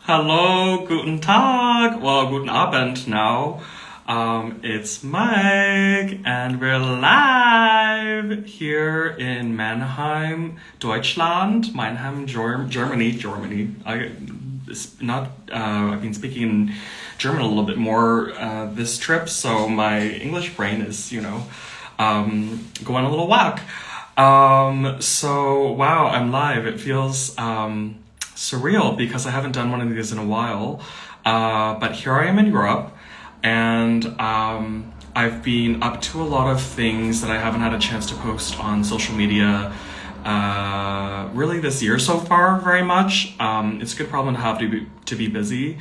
Hello, guten Tag. Well, guten Abend now. It's Mike, and we're live here in Mannheim, Deutschland. Mannheim, Germany. I've been speaking German a little bit more this trip, so my English brain is, going a little whack. So wow, I'm live. It feels surreal because I haven't done one of these in a while. But here I am in Europe, and I've been up to a lot of things that I haven't had a chance to post on social media really this year so far very much. It's a good problem to have to be busy.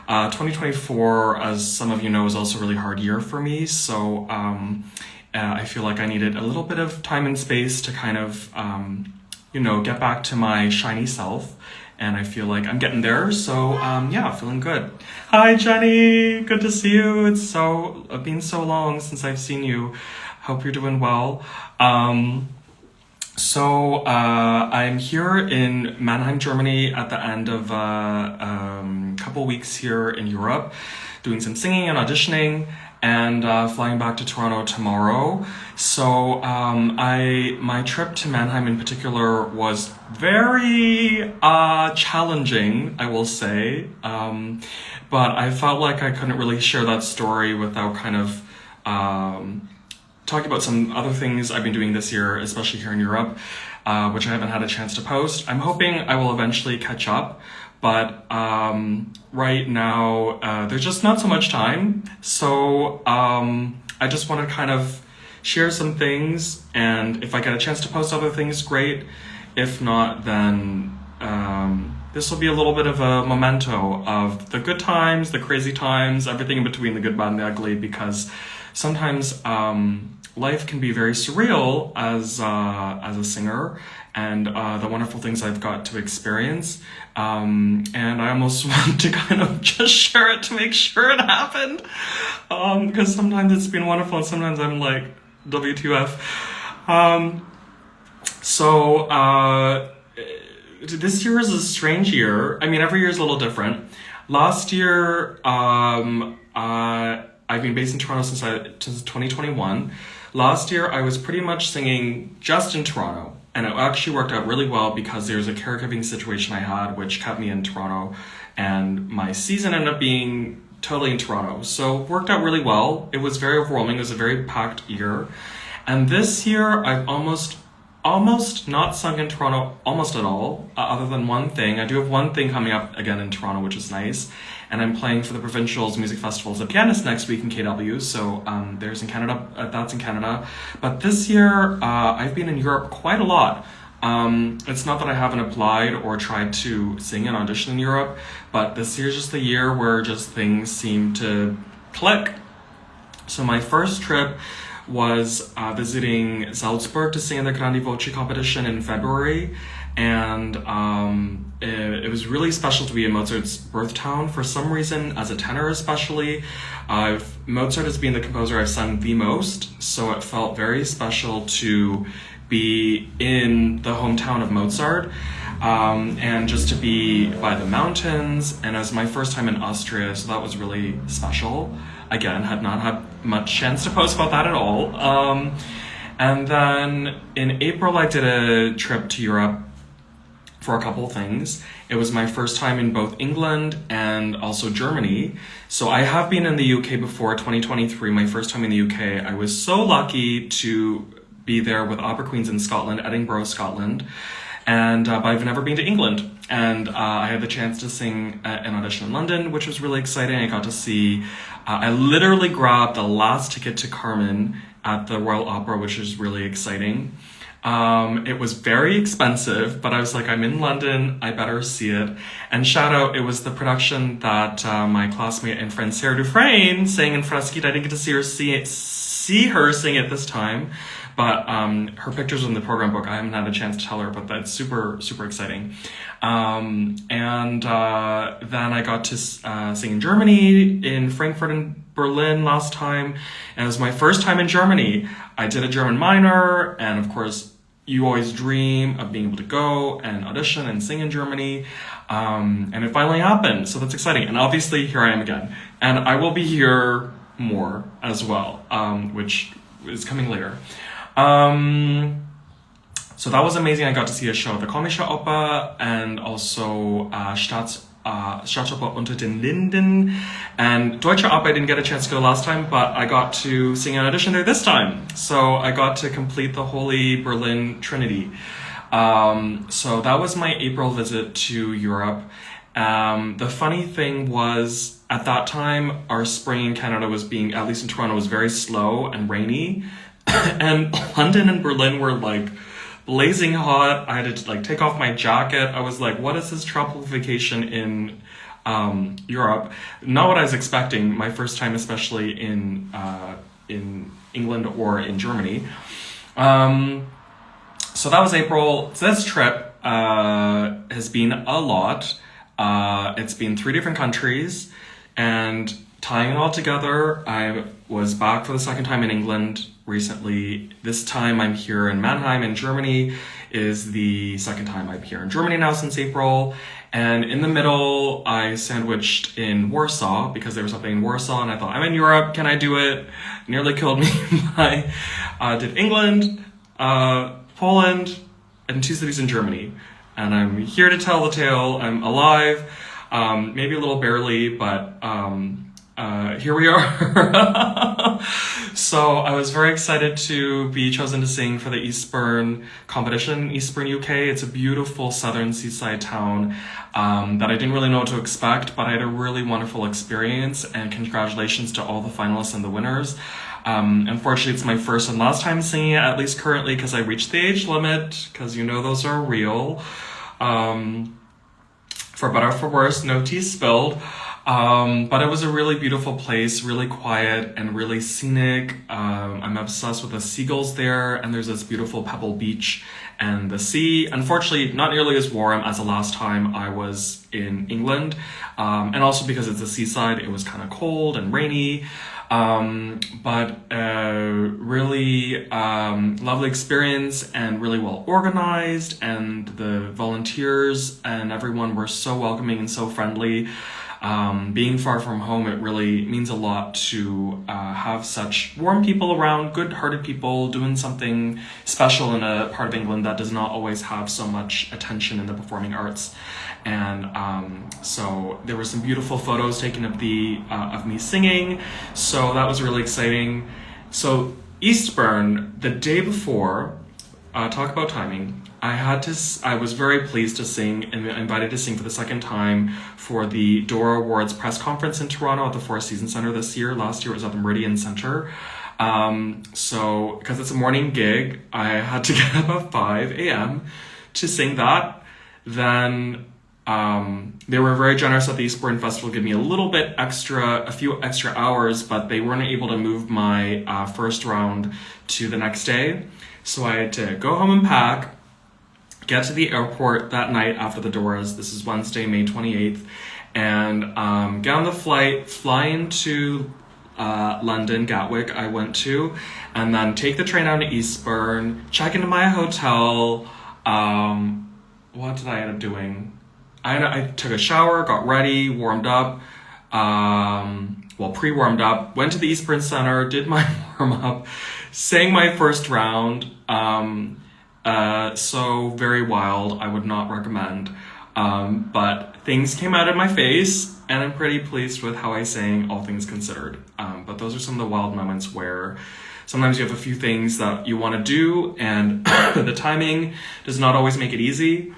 2024, as some of you know, is also a really hard year for me. So I feel like I needed a little bit of time and space to kind of, get back to my shiny self. And I feel like I'm getting there. So feeling good. Hi, Jenny. Good to see you. It's been so long since I've seen you. Hope you're doing well. So I'm here in Mannheim, Germany at the end of a couple weeks here in Europe, doing some singing and auditioning, and flying back to Toronto tomorrow. So my trip to Mannheim in particular was very challenging, I will say. But I felt like I couldn't really share that story without kind of talking about some other things I've been doing this year, especially here in Europe, which I haven't had a chance to post. I'm hoping I will eventually catch up, but right now there's just not so much time. So I just want to kind of share some things, and if I get a chance to post other things, great. If not, then this will be a little bit of a memento of the good times, the crazy times, everything in between, the good, bad, and the ugly, because sometimes life can be very surreal as a singer, and the wonderful things I've got to experience. And I almost want to kind of just share it to make sure it happened, because sometimes it's been wonderful and sometimes I'm like, WTF. This year is a strange year. I mean, every year is a little different. Last year, I've been based in Toronto since 2021. Last year, I was pretty much singing just in Toronto. And it actually worked out really well because there's a caregiving situation I had which kept me in Toronto. And my season ended up being totally in Toronto. So it worked out really well. It was very overwhelming. It was a very packed year. And this year, I've almost not sung in Toronto almost at all, other than one thing. I do have one thing coming up again in Toronto, which is nice. And I'm playing for the Provincials Music Festival as a pianist next week in KW. So that's in Canada. But this year, I've been in Europe quite a lot. It's not that I haven't applied or tried to sing and audition in Europe, but this year's just the year where just things seem to click. So my first trip was visiting Salzburg to sing in the Grandi Voci Competition in February, and it was really special to be in Mozart's birth town for some reason, as a tenor especially. Mozart has been the composer I've sung the most, so it felt very special to be in the hometown of Mozart, and just to be by the mountains, and it was my first time in Austria, so that was really special. Again, had not had much chance to post about that at all. And then in April, I did a trip to Europe for a couple of things. It was my first time in both England and also Germany. So I have been in the UK before, 2023, my first time in the UK. I was so lucky to be there with Opera Queens in Scotland, Edinburgh, Scotland. And but I've never been to England. And I had the chance to sing an audition in London, which was really exciting. I got to see, I literally grabbed the last ticket to Carmen at the Royal Opera, which is really exciting. It was very expensive, but I was like, I'm in London, I better see it. And shout out, it was the production that my classmate and friend Sarah Dufresne sang in Fresquita. I didn't get to see her sing it this time, but her pictures in the program book, I haven't had a chance to tell her, but that's super, super exciting. And then I got to sing in Germany, in Frankfurt and Berlin last time, and it was my first time in Germany. I did a German minor, and of course, you always dream of being able to go and audition and sing in Germany. And it finally happened. So that's exciting. And obviously here I am again. And I will be here more as well, which is coming later. So that was amazing. I got to see a show at the Komische Oper and also Staatsoper unter den Linden. And Deutsche Oper, I didn't get a chance to go last time, but I got to sing an audition there this time. So I got to complete the Holy Berlin Trinity. So that was my April visit to Europe. The funny thing was, at that time, our spring in Canada was being, at least in Toronto, was very slow and rainy. And London and Berlin were like blazing hot. I had to like take off my jacket. I was like, what is this tropical vacation in Europe? Not what I was expecting. My first time, especially in England or in Germany. So that was April. So this trip has been a lot. It's been 3 different countries, and tying it all together, I was back for the second time in England recently. This time I'm here in Mannheim in Germany. Is the second time I'm here in Germany now since April. And in the middle, I sandwiched in Warsaw because there was something in Warsaw, and I thought, I'm in Europe, can I do it? Nearly killed me. I did England, Poland, and 2 cities in Germany. And I'm here to tell the tale. I'm alive, maybe a little barely, but here we are. So I was very excited to be chosen to sing for the Eastbourne competition, Eastbourne, UK. It's a beautiful southern seaside town that I didn't really know what to expect, but I had a really wonderful experience, and congratulations to all the finalists and the winners. Unfortunately, it's my first and last time singing it, at least currently, because I reached the age limit, because you know those are real. For better or for worse, no tea spilled. But it was a really beautiful place, really quiet and really scenic. I'm obsessed with the seagulls there, and there's this beautiful pebble beach and the sea. Unfortunately, not nearly as warm as the last time I was in England. And also because it's a seaside, it was kind of cold and rainy. But really lovely experience and really well organized, and the volunteers and everyone were so welcoming and so friendly. Being far from home, it really means a lot to have such warm people around, good-hearted people doing something special in a part of England that does not always have so much attention in the performing arts. And so there were some beautiful photos taken of me singing, so that was really exciting. So Eastbourne, the day before, talk about timing, I was very pleased to sing and invited to sing for the second time for the Dora Awards press conference in Toronto at the Four Seasons Centre this year. Last year it was at the Meridian Centre. So because it's a morning gig, I had to get up at 5 a.m. to sing that. Then they were very generous at the Eastbourne Festival, give me a few extra hours, but they weren't able to move my first round to the next day. So I had to go home and pack, get to the airport that night after the Doras. This is Wednesday, May 28th, and get on the flight, fly into London, Gatwick I went to, and then take the train down to Eastbourne, check into my hotel. What did I end up doing? I took a shower, got ready, warmed up, pre-warmed up, went to the Eastbourne Centre, did my warm-up, sang my first round. So very wild, I would not recommend. But things came out of my face, and I'm pretty pleased with how I sang, all things considered. But those are some of the wild moments where sometimes you have a few things that you want to do, and the timing does not always make it easy.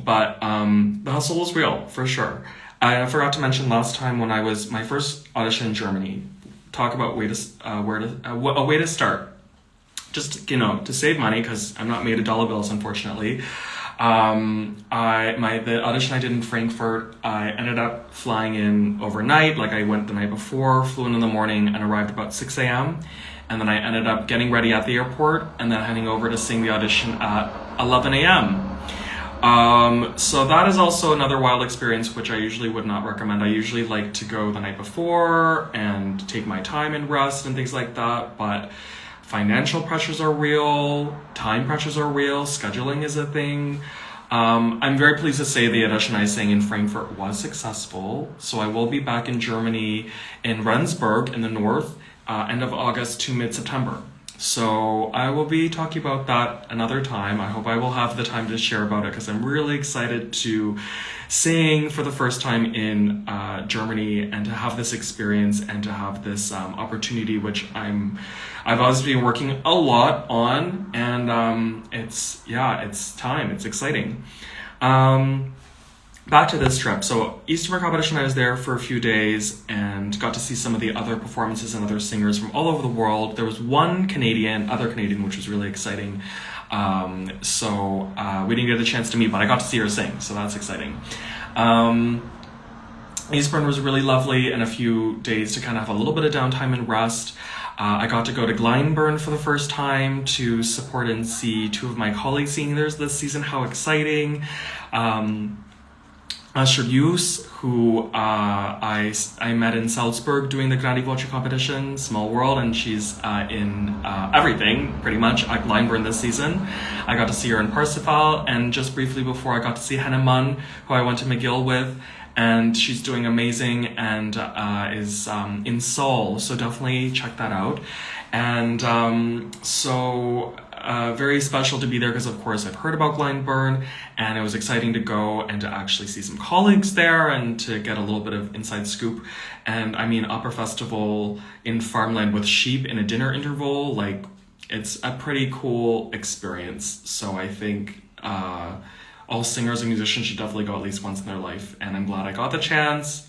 But the hustle was real, for sure. I forgot to mention last time when I was my first audition in Germany. Talk about a way to start. Just, to save money, because I'm not made of dollar bills, unfortunately. The audition I did in Frankfurt, I ended up flying in overnight. Like I went the night before, flew in the morning, and arrived about 6 a.m. And then I ended up getting ready at the airport and then heading over to sing the audition at 11 a.m. So that is also another wild experience, which I usually would not recommend. I usually like to go the night before and take my time and rest and things like that. But financial pressures are real, time pressures are real, scheduling is a thing. I'm very pleased to say the audition I sang in Frankfurt was successful. So I will be back in Germany in Rendsburg in the north, end of August to mid-September. So I will be talking about that another time. I hope I will have the time to share about it because I'm really excited to sing for the first time in Germany and to have this experience and to have this opportunity, which I've obviously been working a lot on, and it's time. It's exciting. Back to this trip. So Eastbourne Competition, I was there for a few days and got to see some of the other performances and other singers from all over the world. There was one other Canadian, which was really exciting. So we didn't get a chance to meet, but I got to see her sing, so that's exciting. Eastbourne was really lovely, and a few days to kind of have a little bit of downtime and rest. I got to go to Glyndebourne for the first time to support and see two of my colleagues singing there this season. How exciting. Astrid Joos, who I met in Salzburg doing the Grandi Voci Competition, small world, and she's in everything, pretty much, at Glyndebourne this season. I got to see her in Parsifal, and just briefly before I got to see Henna Mun, who I went to McGill with, and she's doing amazing and is in Seoul, so definitely check that out. And very special to be there because, of course, I've heard about Glyndebourne, and it was exciting to go and to actually see some colleagues there and to get a little bit of inside scoop. And I mean, opera festival in farmland with sheep in a dinner interval, like, it's a pretty cool experience. So I think all singers and musicians should definitely go at least once in their life, and I'm glad I got the chance.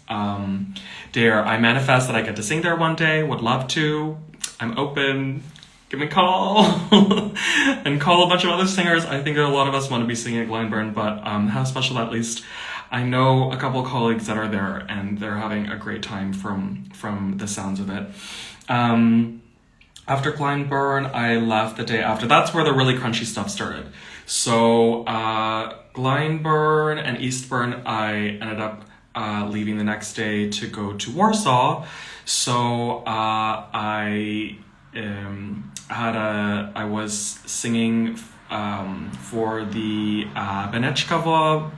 Dare I manifest that I get to sing there one day, would love to. I'm open. Give me a call and call a bunch of other singers. I think a lot of us want to be singing at Glyndebourne, but how special at least. I know a couple of colleagues that are there, and they're having a great time from the sounds of it. After Glyndebourne, I left the day after. That's where the really crunchy stuff started. So Glyndebourne and Eastbourne, I ended up leaving the next day to go to Warsaw. So I was singing for the Benečkovo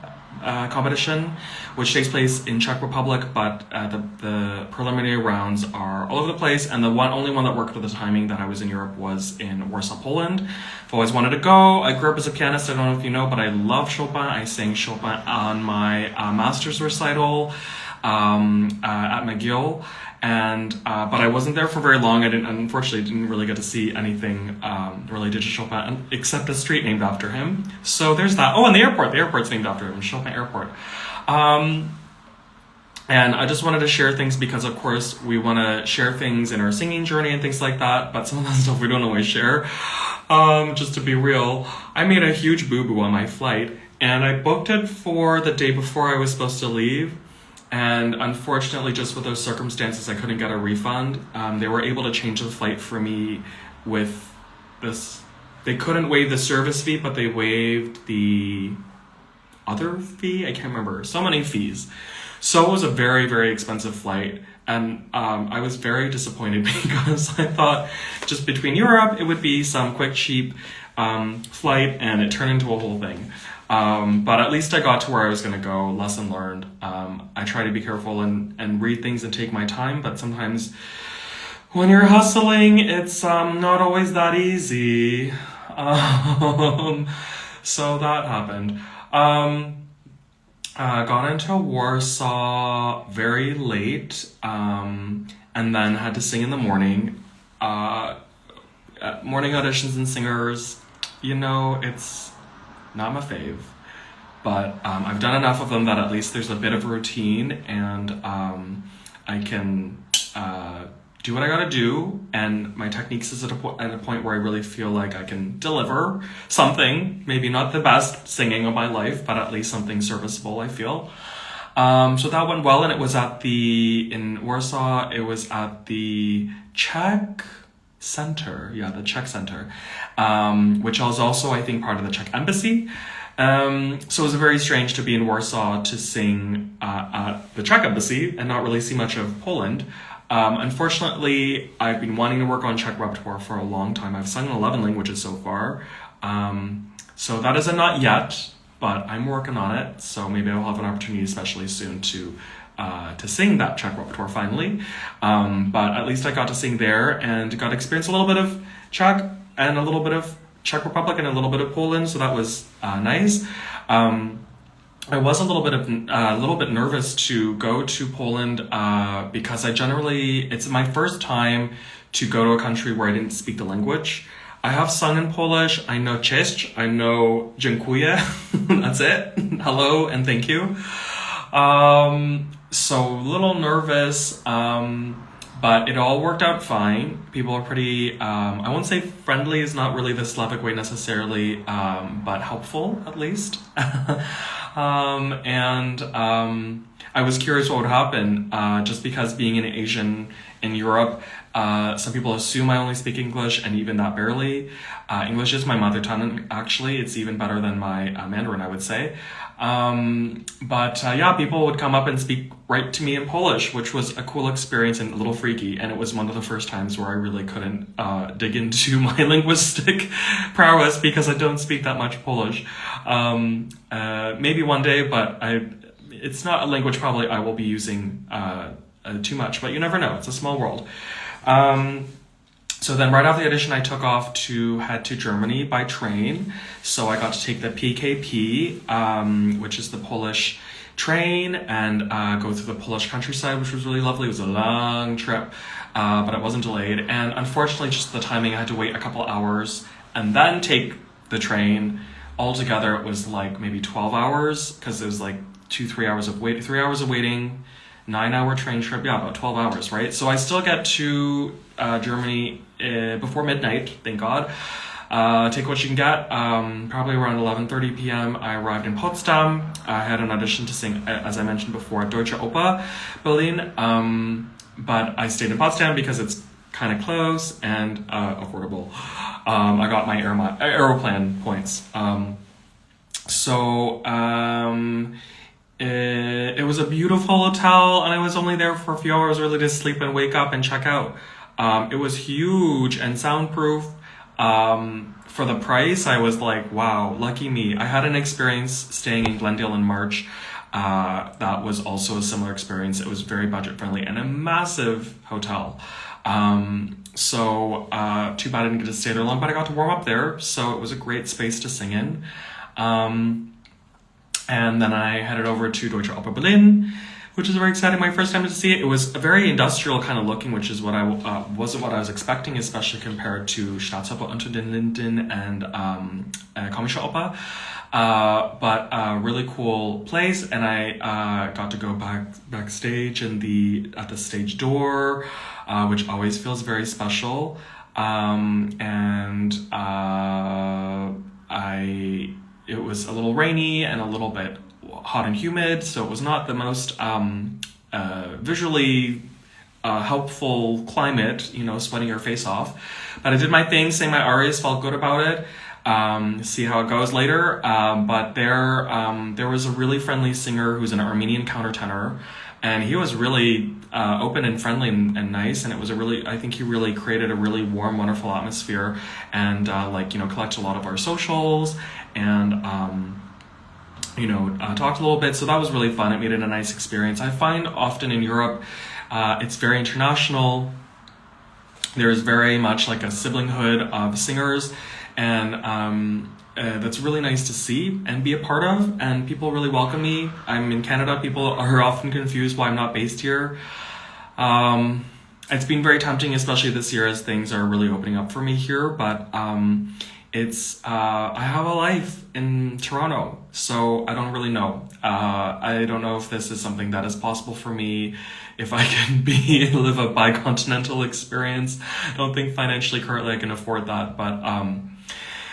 competition, which takes place in Czech Republic, but the preliminary rounds are all over the place, and the only one that worked with the timing that I was in Europe was in Warsaw, Poland. I've always wanted to go. I grew up as a pianist, I don't know if you know, but I love Chopin. I sang Chopin on my master's recital at McGill. And but I wasn't there for very long. I unfortunately didn't really get to see anything related to Chopin except a street named after him. So there's that. Oh, and the airport's named after him, Chopin Airport. And I just wanted to share things because, of course, we want to share things in our singing journey and things like that, but some of that stuff we don't always share. Just to be real, I made a huge boo-boo on my flight, and I booked it for the day before I was supposed to leave. And unfortunately, just with those circumstances, I couldn't get a refund. They were able to change the flight for me with this. They couldn't waive the service fee, but they waived the other fee. I can't remember. So many fees. So it was a very, very expensive flight. And I was very disappointed because I thought just between Europe, it would be some quick, cheap flight, and it turned into a whole thing. But at least I got to where I was going to go. Lesson learned. I try to be careful and read things and take my time, but sometimes when you're hustling, it's not always that easy. So that happened. Got into Warsaw very late, and then had to sing in the morning. Morning auditions and singers, it's not my fave, but I've done enough of them that at least there's a bit of routine, and I can do what I gotta do, and my techniques is at a point where I really feel like I can deliver something, maybe not the best singing of my life, but at least something serviceable, I feel. So that went well, and it was in Warsaw, it was at the Czech Center, the Czech Center, which is also, I think, part of the Czech Embassy. So it was very strange to be in Warsaw to sing at the Czech Embassy and not really see much of Poland. Unfortunately, I've been wanting to work on Czech repertoire for a long time. I've sung in 11 languages so far. So that is a not yet, but I'm working on it. So maybe I'll have an opportunity, especially soon, to sing that Czech repertoire finally. But at least I got to sing there and got to experience a little bit of Czech and a little bit of Czech Republic and a little bit of Poland. So that was nice. I was a little bit nervous to go to Poland because it's my first time to go to a country where I didn't speak the language. I have sung in Polish. I know cześć. I know dziękuję. That's it. Hello and thank you. So a little nervous, but it all worked out fine. People are pretty, I won't say friendly is not really the Slavic way necessarily, but helpful at least. I was curious what would happen, just because being an Asian in Europe, some people assume I only speak English, and even that barely. English is my mother tongue, actually. It's even better than my Mandarin, I would say. People would come up and speak right to me in Polish, which was a cool experience and a little freaky. And it was one of the first times where I really couldn't dig into my linguistic prowess because I don't speak that much Polish. Maybe one day, but it's not a language probably I will be using too much, but you never know. It's a small world. So then right after the audition, I took off to head to Germany by train. So I got to take the PKP, which is the Polish train, and go through the Polish countryside, which was really lovely. It was a long trip, but it wasn't delayed. And unfortunately, just the timing, I had to wait a couple hours and then take the train. Altogether, it was like maybe 12 hours because it was like 3 hours of waiting, 9-hour train trip. Yeah, about 12 hours, right? So I still get to Germany before midnight, thank God. Take what you can get. Probably around 11:30 p.m. I arrived in Potsdam. I had an audition to sing, as I mentioned before, at Oper, Berlin. But I stayed in Potsdam because it's kind of close and affordable. I got my Aeroplan points. It was a beautiful hotel, and I was only there for a few hours really to sleep and wake up and check out. It was huge and soundproof. For the price, I was like, wow, lucky me. I had an experience staying in Glendale in March. That was also a similar experience. It was very budget friendly and a massive hotel. Too bad I didn't get to stay there long, but I got to warm up there. So it was a great space to sing in. And then I headed over to Deutsche Oper Berlin, which is very exciting. My first time to see it. It was a very industrial kind of looking, which is what wasn't what I was expecting, especially compared to Staatsoper unter den Linden and Komische Oper. But a really cool place, and I got to go backstage in at the stage door, which always feels very special. It was a little rainy and a little bit hot and humid, so it was not the most visually helpful climate, sweating your face off. But I did my thing, sang my arias, felt good about it. See how it goes later. But there was a really friendly singer who's an Armenian countertenor, and he was really open and friendly and nice, and it was I think he really created a really warm, wonderful atmosphere, and collected a lot of our socials, and talked a little bit. So that was really fun. It made it a nice experience. I find often in Europe, it's very international. There's very much like a siblinghood of singers, and that's really nice to see and be a part of, and people really welcome me. I'm in Canada. People are often confused why I'm not based here. It's been very tempting, especially this year as things are really opening up for me here, but I have a life in Toronto, so I don't really know. I don't know if this is something that is possible for me, if I can live a bicontinental experience. I don't think financially currently I can afford that, but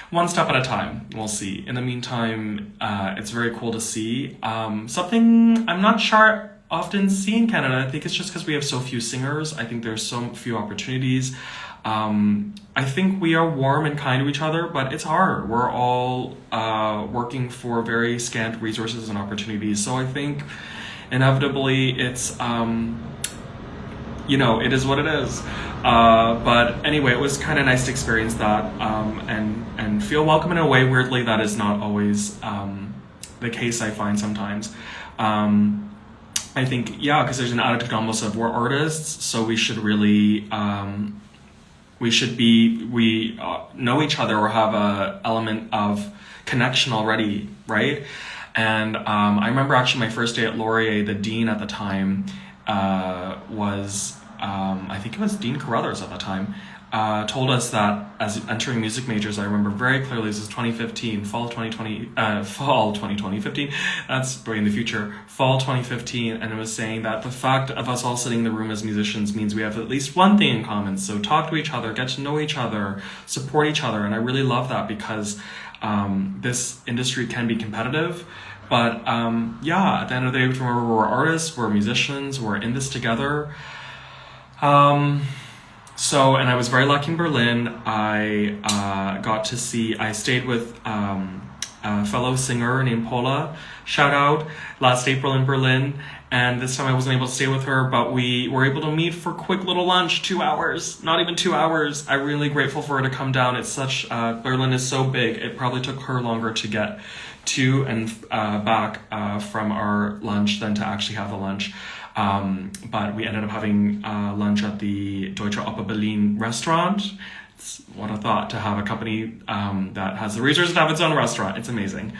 one step at a time, we'll see. In the meantime, it's very cool to see. Something I'm not sure often see in Canada. I think it's just because we have so few singers. I think there's so few opportunities. I think we are warm and kind to each other, but it's hard. We're all working for very scant resources and opportunities. So I think inevitably it's it is what it is. But anyway, it was kind of nice to experience that and feel welcome in a way. Weirdly, that is not always the case, I find sometimes. I think, because there's an attitude almost of we're artists, so we should really, we know each other or have a element of connection already, right? And I remember actually my first day at Laurier, the dean at the time was, I think it was Dean Carruthers at the time, told us that as entering music majors, I remember very clearly, this is 2015, fall 2015, that's way in the future, fall 2015, and it was saying that the fact of us all sitting in the room as musicians means we have at least one thing in common, so talk to each other, get to know each other, support each other, and I really love that because this industry can be competitive, but at the end of the day, remember we're artists, we're musicians, we're in this together. And I was very lucky in Berlin. I stayed with a fellow singer named Paula, shout out, last April in Berlin. And this time I wasn't able to stay with her, but we were able to meet for a quick little lunch, 2 hours, not even 2 hours. I'm really grateful for her to come down. It's Berlin is so big, it probably took her longer to get to and back from our lunch than to actually have the lunch. But we ended up having lunch at the Deutsche Oper Berlin restaurant. What a thought to have a company that has the resources to have its own restaurant. It's amazing.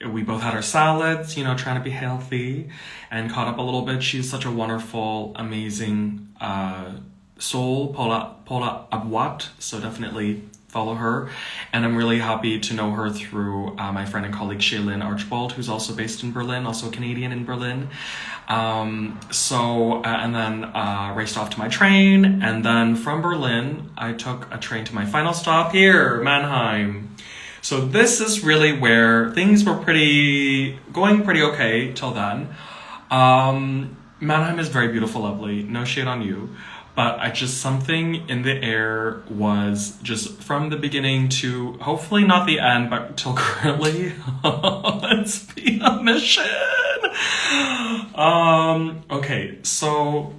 We both had our salads, trying to be healthy, and caught up a little bit. She's such a wonderful, amazing soul, Paula Abwat, so definitely follow her. And I'm really happy to know her through my friend and colleague Shaylin Archibald, who's also based in Berlin, also Canadian in Berlin. And then raced off to my train, and then from Berlin I took a train to my final stop here, Mannheim. So this is really where things were going pretty okay till then. Mannheim is very beautiful, lovely, no shade on you. But something in the air was just from the beginning to hopefully not the end, but till currently. Let's be a mission. Okay, so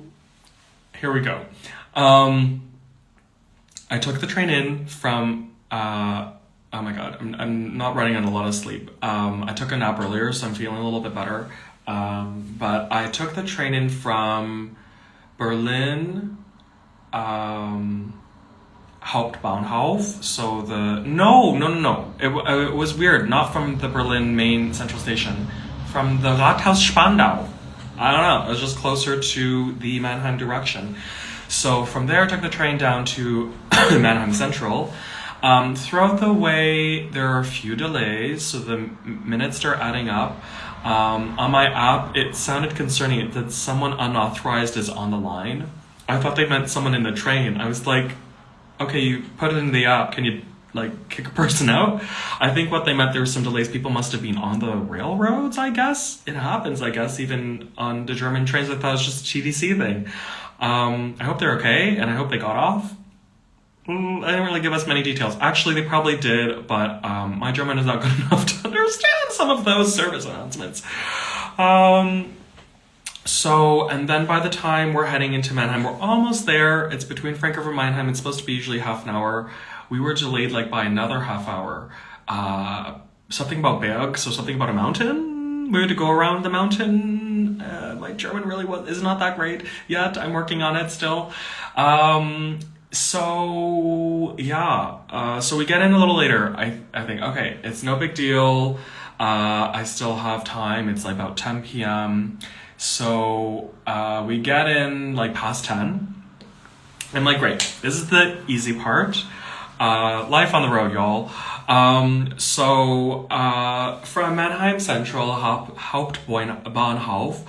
here we go. I took the train in from, oh my God, I'm not running on a lot of sleep. I took a nap earlier, so I'm feeling a little bit better. But I took the train in from Berlin, Hauptbahnhof, so no. It was weird, not from the Berlin main central station, from the Rathaus Spandau. I don't know, it was just closer to the Mannheim direction. So from there I took the train down to Mannheim Central. Throughout the way, there are a few delays, so the minutes start adding up. On my app, it sounded concerning that someone unauthorized is on the line. I thought they meant someone in the train. I was like, okay, you put it in the app. Can you, kick a person out? I think what they meant, there were some delays. People must have been on the railroads, I guess. It happens, I guess, even on the German trains. I thought it was just a TDC thing. I hope they're okay, and I hope they got off. I didn't really give us many details. Actually, they probably did, but my German is not good enough to understand some of those service announcements. And then by the time we're heading into Mannheim, we're almost there. It's between Frankfurt and Mannheim. It's supposed to be usually half an hour. We were delayed by another half hour. Something about Berg, so something about a mountain. We had to go around the mountain. My German really is not that great yet. I'm working on it still. So we get in a little later. I think, okay, it's no big deal. I still have time. It's about 10 p.m. So we get in past 10. I'm like, great, this is the easy part. Life on the road, y'all. From Mannheim Central, Hauptbahnhof,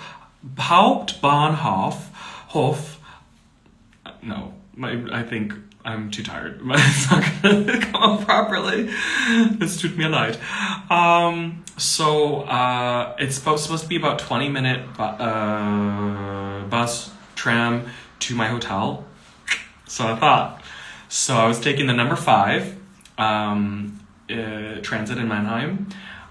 no, I think I'm too tired. It's not going to come out properly. Es tut mir leid. It's supposed to be about 20-minute bus, tram to my hotel. So I thought. So I was taking the number 5 transit in Mannheim.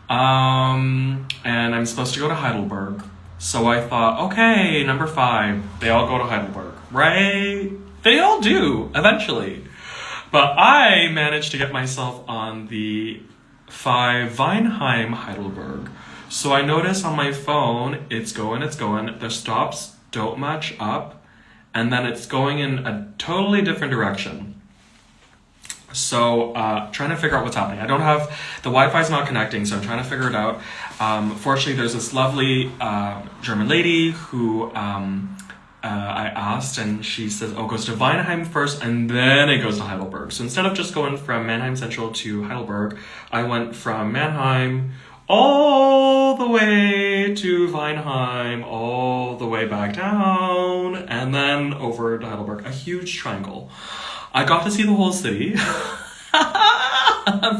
And I'm supposed to go to Heidelberg. So I thought, okay, number 5, they all go to Heidelberg, right? They all do, eventually. But I managed to get myself on the 5 Weinheim Heidelberg. So I notice on my phone, it's going. The stops don't match up. And then it's going in a totally different direction. So trying to figure out what's happening. I don't have, the Wi-Fi's not connecting, so I'm trying to figure it out. Fortunately, there's this lovely German lady who I asked, and she says, oh, it goes to Weinheim first, and then it goes to Heidelberg. So instead of just going from Mannheim Central to Heidelberg, I went from Mannheim all the way to Weinheim, all the way back down, and then over to Heidelberg. A huge triangle. I got to see the whole city,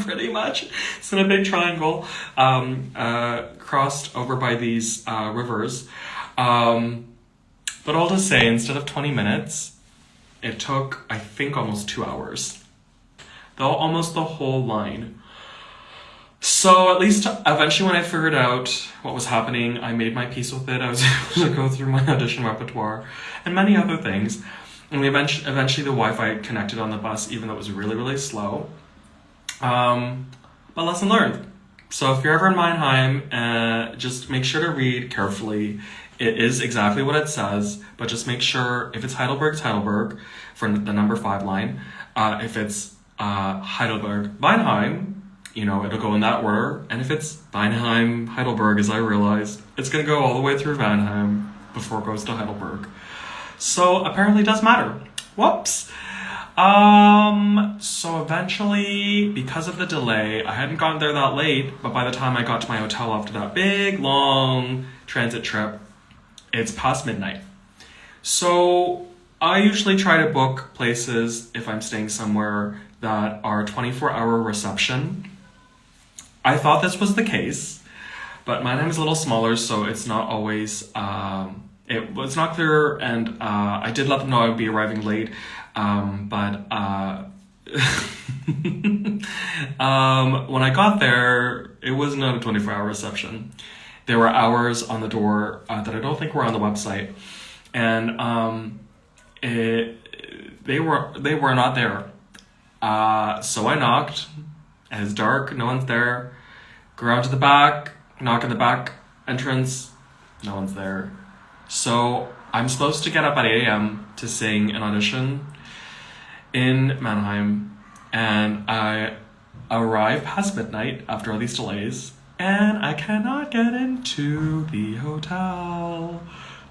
pretty much. It's in a big triangle, crossed over by these rivers. But all to say, instead of 20 minutes, it took, I think, almost 2 hours. Though almost the whole line. So at least eventually when I figured out what was happening, I made my peace with it. I was able to go through my audition repertoire and many other things. And we eventually the Wi-Fi connected on the bus, even though it was really, really slow. But lesson learned. So if you're ever in Mannheim, just make sure to read carefully. It is exactly what it says, but just make sure if it's Heidelberg, it's Heidelberg for the number 5 line. If it's Heidelberg, Weinheim, it'll go in that order. And if it's Weinheim, Heidelberg, as I realized, it's going to go all the way through Mannheim before it goes to Heidelberg. So apparently it does matter. Whoops. So eventually, because of the delay, I hadn't gotten there that late, but by the time I got to my hotel after that big, long transit trip, it's past midnight. So I usually try to book places if I'm staying somewhere that are 24-hour reception. I thought this was the case, but Mannheim is a little smaller, so it's not always, it was not clear, and I did let them know I would be arriving late, but when I got there, it was not a 24-hour reception. There were hours on the door that I don't think were on the website, and they were not there. So I knocked, and it's dark, no one's there. Go around to the back, knock at the back entrance, no one's there. So I'm supposed to get up at 8 a.m. to sing an audition in Mannheim, and I arrive past midnight after all these delays, and I cannot get into the hotel.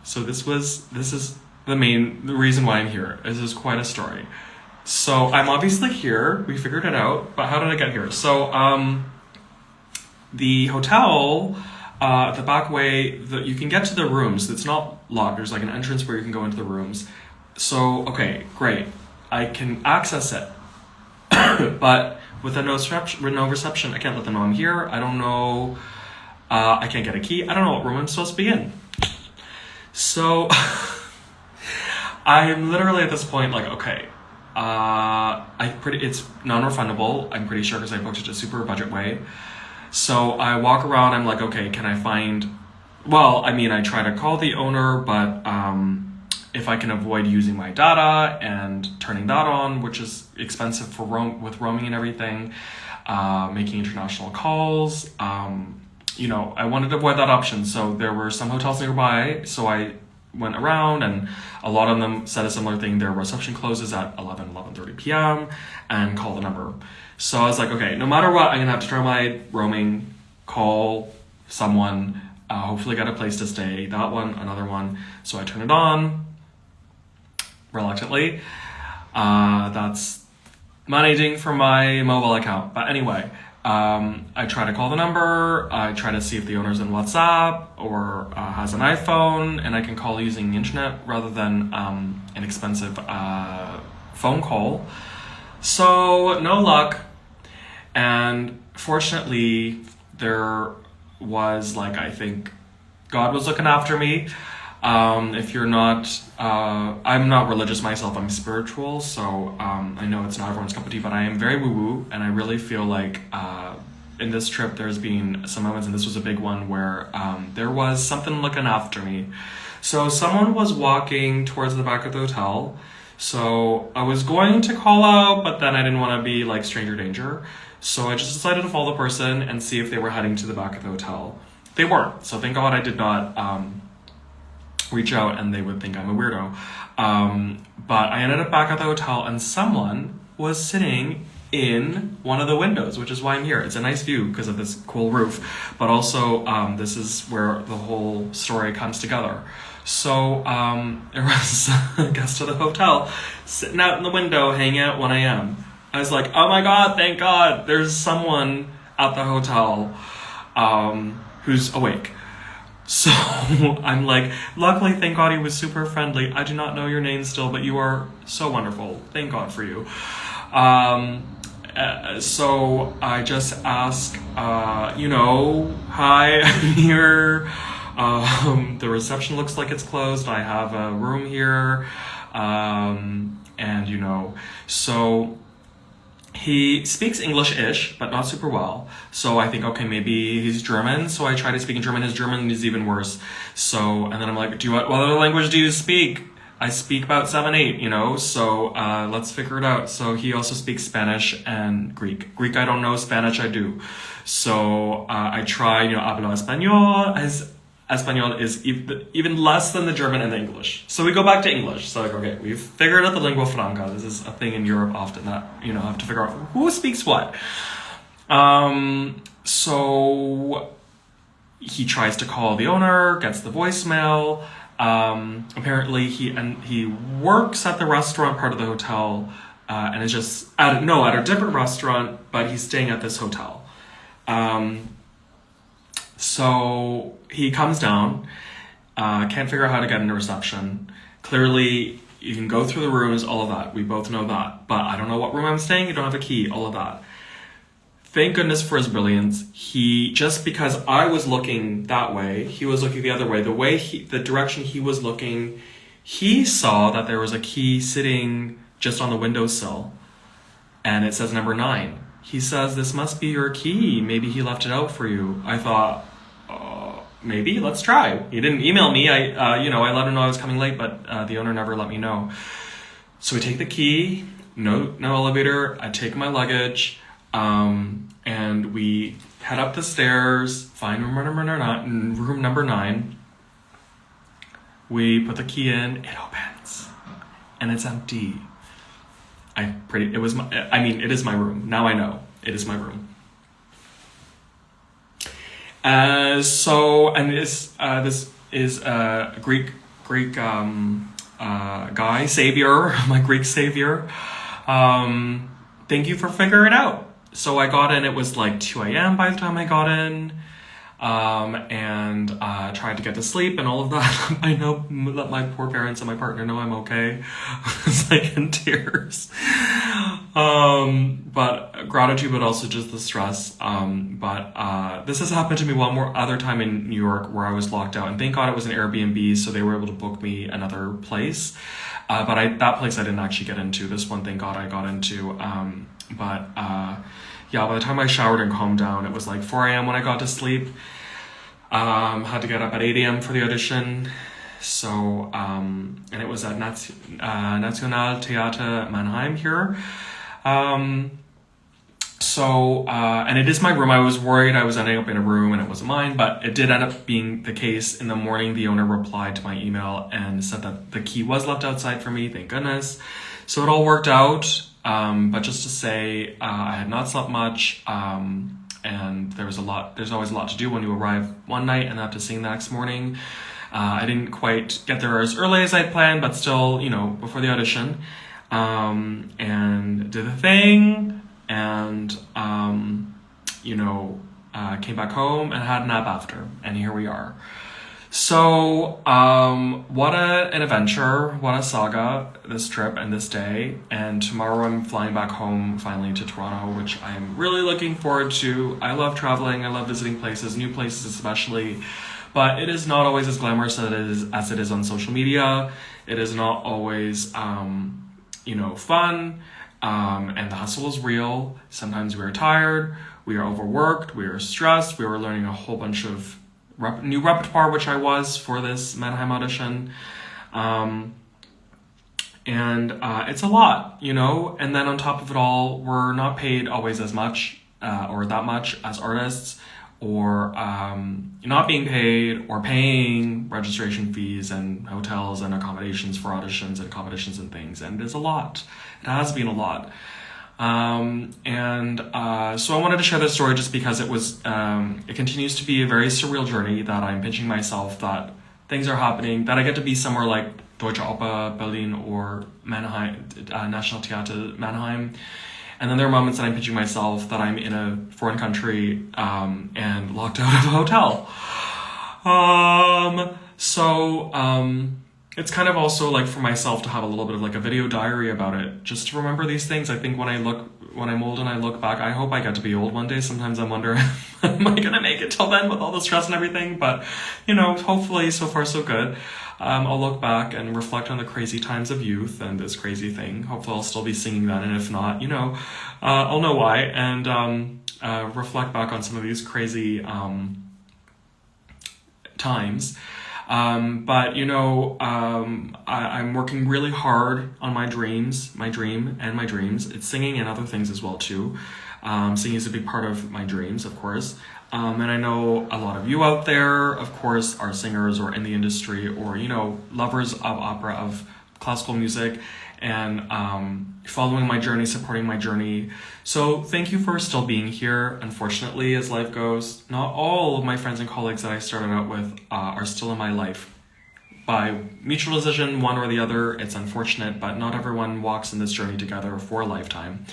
So this is the reason why I'm here. This is quite a story. So I'm obviously here, we figured it out, but how did I get here? So the hotel, the back way, you can get to the rooms. It's not locked. There's like an entrance where you can go into the rooms. So, okay, great. I can access it. But with no reception, I can't let them know I'm here. I don't know. I can't get a key. I don't know what room I'm supposed to be in. So I'm literally at this point like, okay, it's non-refundable. I'm pretty sure because I booked it a super budget way. So I walk around, I'm like, okay, can I find, I try to call the owner, but if I can avoid using my data and turning that on, which is expensive for with roaming and everything, making international calls, I wanted to avoid that option. So there were some hotels nearby, so I went around, and a lot of them said a similar thing. Their reception closes at 11:30 p.m. and call the number. So I was like, okay, no matter what, I'm going to have to turn my roaming, call someone, hopefully get a place to stay, that one, another one. So I turn it on, reluctantly. That's managing from my mobile account. But anyway, I try to call the number, I try to see if the owner's in WhatsApp or has an iPhone, and I can call using the internet rather than an expensive phone call. So no luck, and fortunately there was I think God was looking after me. If you're not, I'm not religious myself, I'm spiritual, so I know it's not everyone's cup of tea, but I am very woo-woo, and I really feel like in this trip, there's been some moments, and this was a big one, where there was something looking after me. So someone was walking towards the back of the hotel. So I was going to call out, but then I didn't want to be like stranger danger. So I just decided to follow the person and see if they were heading to the back of the hotel. They weren't. So thank God I did not reach out and they would think I'm a weirdo. But I ended up back at the hotel and someone was sitting in one of the windows, which is why I'm here. It's a nice view because of this cool roof, but also this is where the whole story comes together. So there was a guest of the hotel sitting out in the window, hanging out at 1 a.m. I was like, oh my God, thank God, there's someone at the hotel who's awake. So I'm like, luckily, thank God he was super friendly. I do not know your name still, but you are so wonderful. Thank God for you. So I just ask, hi, I'm here. The reception looks like it's closed. I have a room here. So he speaks English-ish, but not super well. So I think, okay, maybe he's German. So I try to speak in German. His German is even worse. So, and then I'm like, what other language do you speak? I speak about 7, 8, so let's figure it out. So he also speaks Spanish and Greek. Greek I don't know, Spanish I do. So I try, hablo español. His Espanol is even less than the German and the English. So we go back to English. So like, okay, we've figured out the lingua franca. This is a thing in Europe often that, have to figure out who speaks what. So he tries to call the owner, gets the voicemail. Apparently he works at the restaurant part of the hotel, and is just at a different restaurant, but he's staying at this hotel. So he comes down, can't figure out how to get into reception. Clearly, you can go through the rooms, all of that. We both know that. But I don't know what room I'm staying. You don't have a key, all of that. Thank goodness for his brilliance. Just because I was looking that way, he was looking the other way. The direction he was looking, he saw that there was a key sitting just on the windowsill. And it says number 9. He says, this must be your key. Maybe he left it out for you. I thought, maybe, let's try. He didn't email me. I let him know I was coming late, but the owner never let me know. So we take the key, no elevator. I take my luggage, and we head up the stairs, find room number 9. We put the key in, it opens, and it's empty. It is my room. Now I know. It is my room. This is a Greek guy, savior, my Greek savior. Thank you for figuring it out. So I got in, it was like 2 a.m. by the time I got in, and tried to get to sleep and all of that. I know, let my poor parents and my partner know I'm okay. I was like in tears. But gratitude, but also just the stress. But this has happened to me one more other time in New York where I was locked out, and thank God it was an Airbnb, so they were able to book me another place. But that place I didn't actually get into. This one, thank God I got into. By the time I showered and calmed down, it was like 4 a.m. when I got to sleep. Had to get up at 8 a.m. for the audition. So, and it was at Nationale Theater Mannheim here. And it is my room. I was worried I was ending up in a room and it wasn't mine, but it did end up being the case. In the morning, the owner replied to my email and said that the key was left outside for me, thank goodness. So it all worked out. But just to say, I had not slept much, and there's always a lot to do when you arrive one night and have to sing the next morning. I didn't quite get there as early as I'd planned, but still, before the audition, and did the thing, and, came back home and had a nap after, and here we are. So, what an adventure, what a saga, this trip and this day. And tomorrow I'm flying back home finally to Toronto, which I'm really looking forward to. I love traveling, I love visiting places, new places especially. But it is not always as glamorous as it is on social media. It is not always, fun. And the hustle is real. Sometimes we're tired. We are overworked, we are stressed, we were learning a whole bunch of new repertoire, which I was for this Mannheim audition. It's a lot, you know, and then on top of it all, we're not paid always as much or that much as artists, or not being paid or paying registration fees and hotels and accommodations for auditions and competitions and things. And it's a lot. It has been a lot. So I wanted to share this story just because it continues to be a very surreal journey, that I'm pinching myself that things are happening, that I get to be somewhere like Deutsche Oper, Berlin, or Mannheim, National Theater Mannheim. And then there are moments that I'm pinching myself that I'm in a foreign country and locked out of a hotel. It's kind of also like for myself to have a little bit of like a video diary about it, just to remember these things. I think when I'm old and I look back, I hope I get to be old one day. Sometimes I wonder, am I gonna make it till then with all the stress and everything? But, you know, hopefully so far so good. I'll look back and reflect on the crazy times of youth and this crazy thing. Hopefully I'll still be singing then, and if not, you know, I'll know why, and reflect back on some of these crazy times. But, you know, I'm working really hard on my dream. It's singing and other things as well, too. Singing is a big part of my dreams, of course. And I know a lot of you out there, of course, are singers or in the industry, or, you know, lovers of opera, of classical music, and following my journey, supporting my journey. So thank you for still being here. Unfortunately, as life goes, not all of my friends and colleagues that I started out with are still in my life. By mutual decision, one or the other, it's unfortunate, but not everyone walks in this journey together for a lifetime.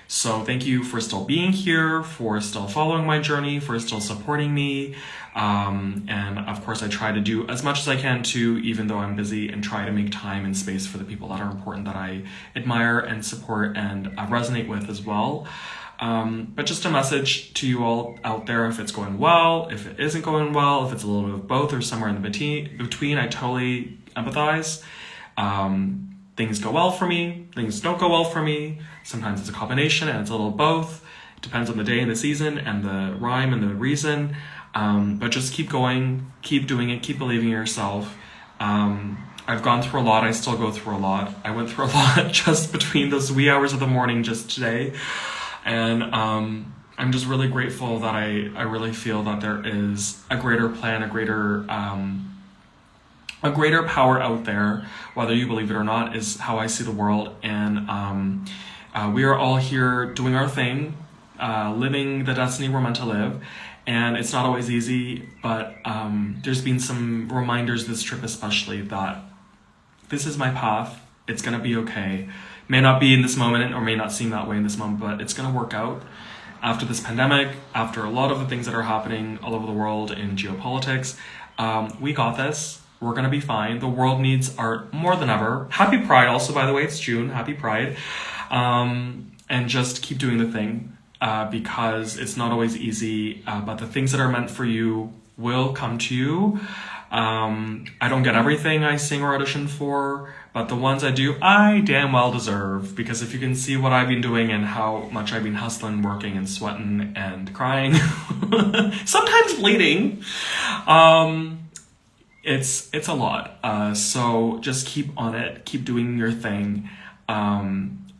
So thank you for still being here, for still following my journey, for still supporting me. And of course, I try to do as much as I can too, even though I'm busy, and try to make time and space for the people that are important, that I admire and support and resonate with as well. But just a message to you all out there, if it's going well, if it isn't going well, if it's a little bit of both or somewhere in the between, I totally empathize. Things go well for me, things don't go well for me. Sometimes it's a combination and it's a little both. It depends on the day and the season and the rhyme and the reason. But just keep going, keep doing it, keep believing in yourself. I've gone through a lot, I still go through a lot. I went through a lot just between those wee hours of the morning just today. And I'm just really grateful that I really feel that there is a greater plan, a greater power out there, whether you believe it or not, is how I see the world. And we are all here doing our thing, living the destiny we're meant to live. And it's not always easy, but there's been some reminders this trip especially that this is my path, it's gonna be okay. May not be in this moment, or may not seem that way in this moment, but it's gonna work out. After this pandemic, after a lot of the things that are happening all over the world in geopolitics, we got this. We're gonna be fine. The world needs art more than ever. Happy Pride also, by the way, it's June, happy Pride. And just keep doing the thing, because it's not always easy, but the things that are meant for you will come to you. I don't get everything I sing or audition for, but the ones I do, I damn well deserve, because if you can see what I've been doing and how much I've been hustling, working, and sweating, and crying, sometimes bleeding, it's a lot. So just keep on it, keep doing your thing.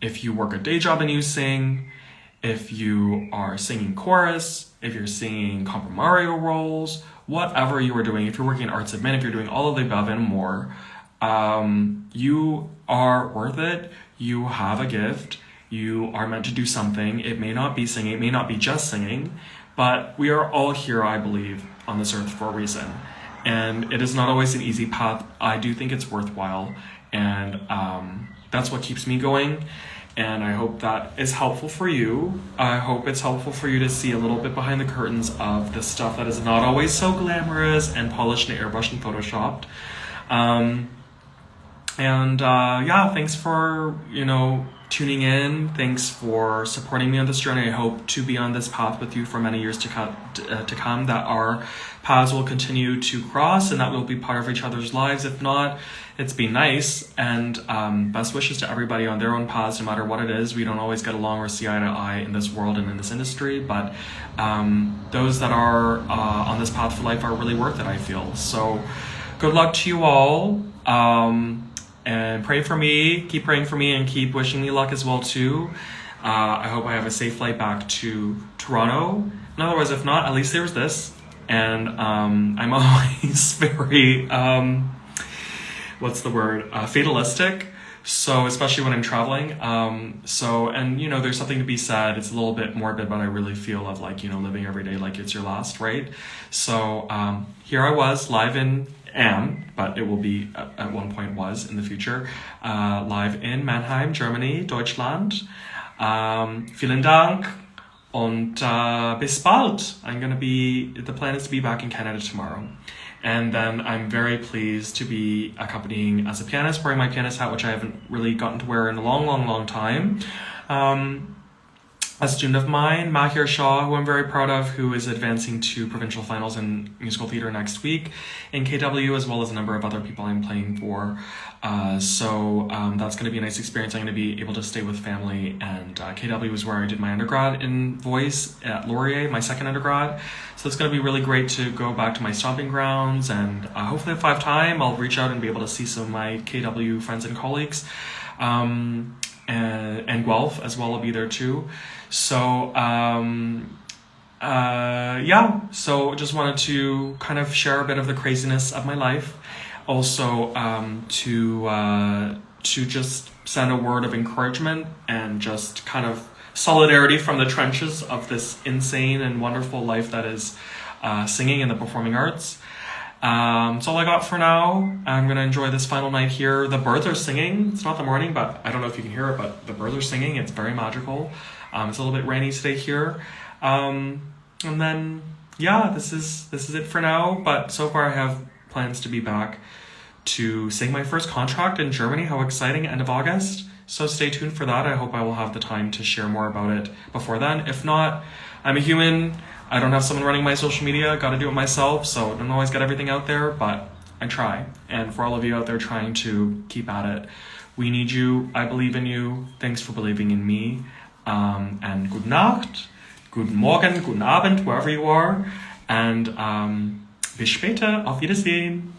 If you work a day job and you sing, if you are singing chorus, if you're singing comprimario roles, whatever you are doing, if you're working in arts admin, if you're doing all of the above and more, you are worth it. You have a gift. You are meant to do something. It may not be singing, it may not be just singing, but we are all here, I believe, on this earth for a reason. And it is not always an easy path. I do think it's worthwhile. And that's what keeps me going. And I hope that is helpful for you. I hope it's helpful for you to see a little bit behind the curtains of the stuff that is not always so glamorous and polished and airbrushed and photoshopped. And thanks for, tuning in. Thanks for supporting me on this journey. I hope to be on this path with you for many years to come, that our paths will continue to cross and that we'll be part of each other's lives. If not, it's been nice. And best wishes to everybody on their own paths, no matter what it is. We don't always get along or see eye to eye in this world and in this industry, but those that are on this path for life are really worth it, I feel. So good luck to you all. And pray for me, keep praying for me, and keep wishing me luck as well too. I hope I have a safe flight back to Toronto. In other words, if not, at least there's this. And I'm always very, fatalistic. So especially when I'm traveling. There's something to be said. It's a little bit morbid, but I really feel of living every day like it's your last, right? So here I was live but it will be at one point was in the future, live in Mannheim, Germany, Deutschland. Vielen Dank und bis bald. The plan is to be back in Canada tomorrow. And then I'm very pleased to be accompanying as a pianist, wearing my pianist hat, which I haven't really gotten to wear in a long, long, long time. A student of mine, Mahir Shah, who I'm very proud of, who is advancing to provincial finals in musical theater next week in KW, as well as a number of other people I'm playing for. That's going to be a nice experience. I'm going to be able to stay with family, and KW is where I did my undergrad in voice at Laurier, my second undergrad. So it's going to be really great to go back to my stomping grounds, and hopefully if I have time, I'll reach out and be able to see some of my KW friends and colleagues. And Guelph as well will be there too. So just wanted to kind of share a bit of the craziness of my life. Also to just send a word of encouragement and just kind of solidarity from the trenches of this insane and wonderful life that is singing and the performing arts. That's all I got for now. I'm going to enjoy this final night here. The birds are singing. It's not the morning, but I don't know if you can hear it, but the birds are singing. It's very magical. It's a little bit rainy today here. And then, this is it for now. But so far I have plans to be back to sing my first contract in Germany. How exciting, end of August. So stay tuned for that. I hope I will have the time to share more about it before then. If not, I'm a human. I don't have someone running my social media. Got to do it myself, so I don't always get everything out there, but I try. And for all of you out there trying to keep at it, we need you. I believe in you. Thanks for believing in me. And good Nacht, guten Morgen, guten Abend, wherever you are. And bis später. Auf Wiedersehen.